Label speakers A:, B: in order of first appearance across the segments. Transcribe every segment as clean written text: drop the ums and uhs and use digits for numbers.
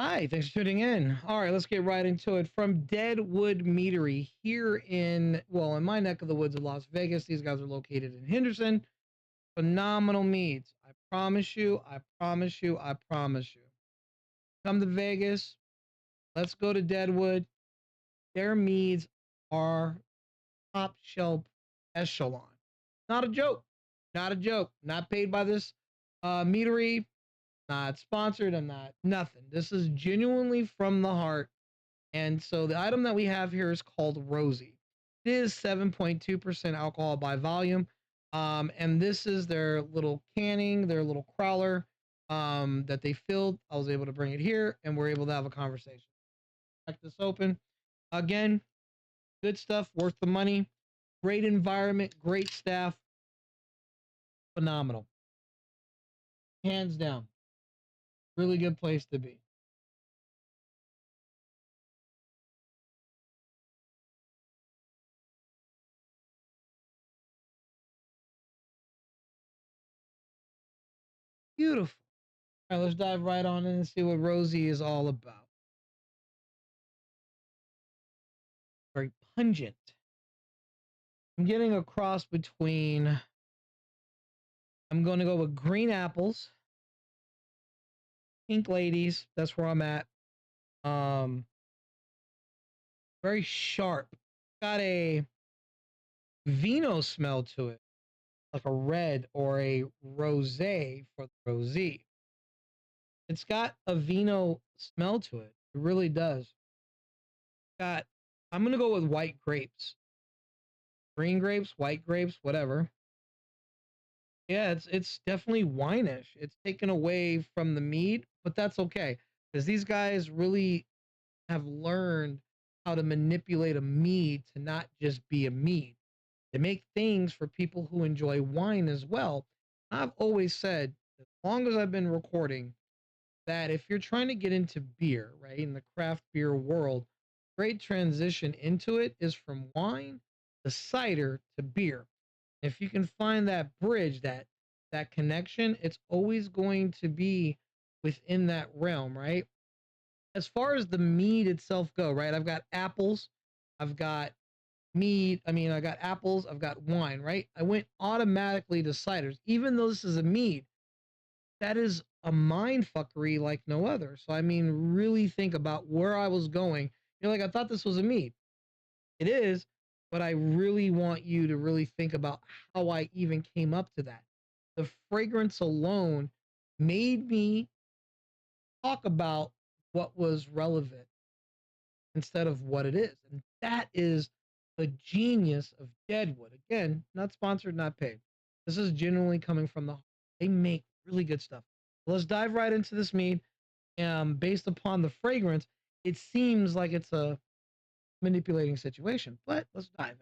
A: Hi, thanks for tuning in. All right, let's get right into it. From Deadwood Meadery here in my neck of the woods of Las Vegas. These guys are located in Henderson. Phenomenal meads. I promise you, I promise you, I promise you. Come to Vegas. Let's go to Deadwood. Their meads are top shelf echelon. Not a joke. Not a joke. Not paid by this meadery. Not sponsored. I'm not nothing. This is genuinely from the heart. And so the item that we have here is called Rosie. It is 7.2% alcohol by volume. And this is their little canning, their little crowler that they filled. I was able to bring it here and we're able to have a conversation. Crack this open. Again, good stuff, worth the money. Great environment, great staff. Phenomenal. Hands down. Really good place to be. Beautiful. All right, let's dive right on in and see what Rosie is all about. Very pungent. I'm getting a cross between, I'm going to go with green apples, pink ladies. That's where I'm at. Um, Very sharp. Got a vino smell to it, like a red or a rosé for the rosé. It's got a vino smell to it. It really does. Got, I'm going to go with white grapes, green grapes, white grapes, whatever. Yeah, it's definitely winish. It's taken away from the mead, but that's okay because these guys really have learned how to manipulate a mead to not just be a mead. They make things for people who enjoy wine as well. I've always said, as long as I've been recording, that if you're trying to get into beer, right, in the craft beer world, great transition into it is from wine to cider to beer. If you can find that bridge, that connection, it's always going to be within that realm, right? As far as the mead itself go, right? I've got apples, I've got mead, I got apples, I've got wine, right? I went automatically to ciders, even though this is a mead. That is a mind fuckery like no other. So really think about where I was going. You're like, I thought this was a mead. It is, but I really want you to really think about how I even came up to that. The fragrance alone made me talk about what was relevant instead of what it is. And that is the genius of Deadwood. Again, not sponsored, not paid. This is genuinely coming from the heart. They make really good stuff. Let's dive right into this mead. Based upon the fragrance, it seems like it's a manipulating situation, but let's dive in.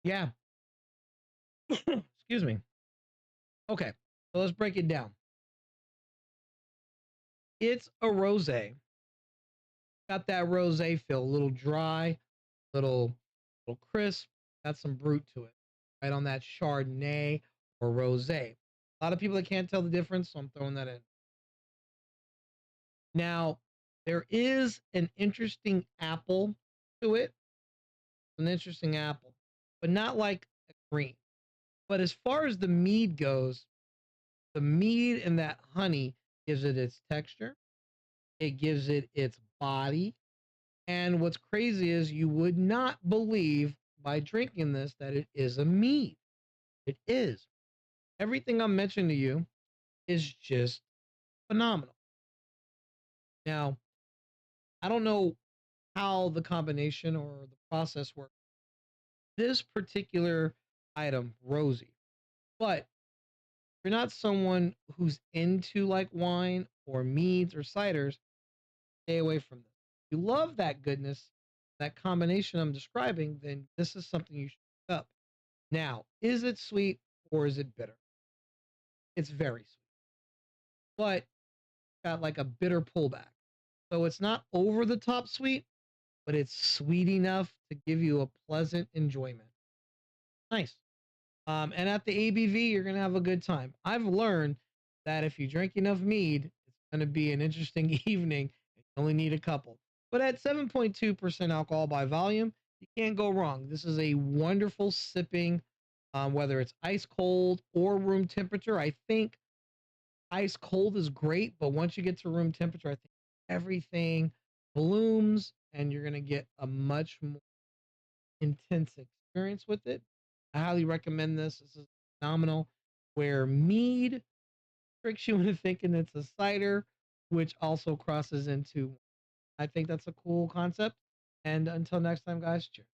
A: Yeah. Excuse me. Okay. So let's break it down. It's a rosé. Got that rosé feel, a little dry, little little crisp, got some brute to it. Right on that Chardonnay or rosé. A lot of people that can't tell the difference, so I'm throwing that in. Now, there is an interesting apple to it, an interesting apple, but not like a green. But as far as the mead goes, the mead and that honey gives it its texture, it gives it its body. And what's crazy is you would not believe by drinking this that it is a mead. It is. Everything I'm mentioning to you is just phenomenal. Now, I don't know how the combination or the process works. This particular item, Rosie, but if you're not someone who's into like wine or meads or ciders, stay away from this. If you love that goodness, that combination I'm describing, then this is something you should pick up. Now, is it sweet or is it bitter? It's very sweet, but got like a bitter pullback. So it's not over the top sweet, but it's sweet enough to give you a pleasant enjoyment. Nice. And at the ABV, you're gonna have a good time. I've learned that if you drink enough mead, it's gonna be an interesting evening. You only need a couple. But at 7.2% alcohol by volume, you can't go wrong. This is a wonderful sipping, whether it's ice cold or room temperature. I think ice cold is great, but once you get to room temperature, I think everything blooms and you're gonna get a much more intense experience with it. I highly recommend this. This is phenomenal. Where mead tricks you into thinking it's a cider, which also crosses into. I think that's a cool concept. And until next time, guys, cheers.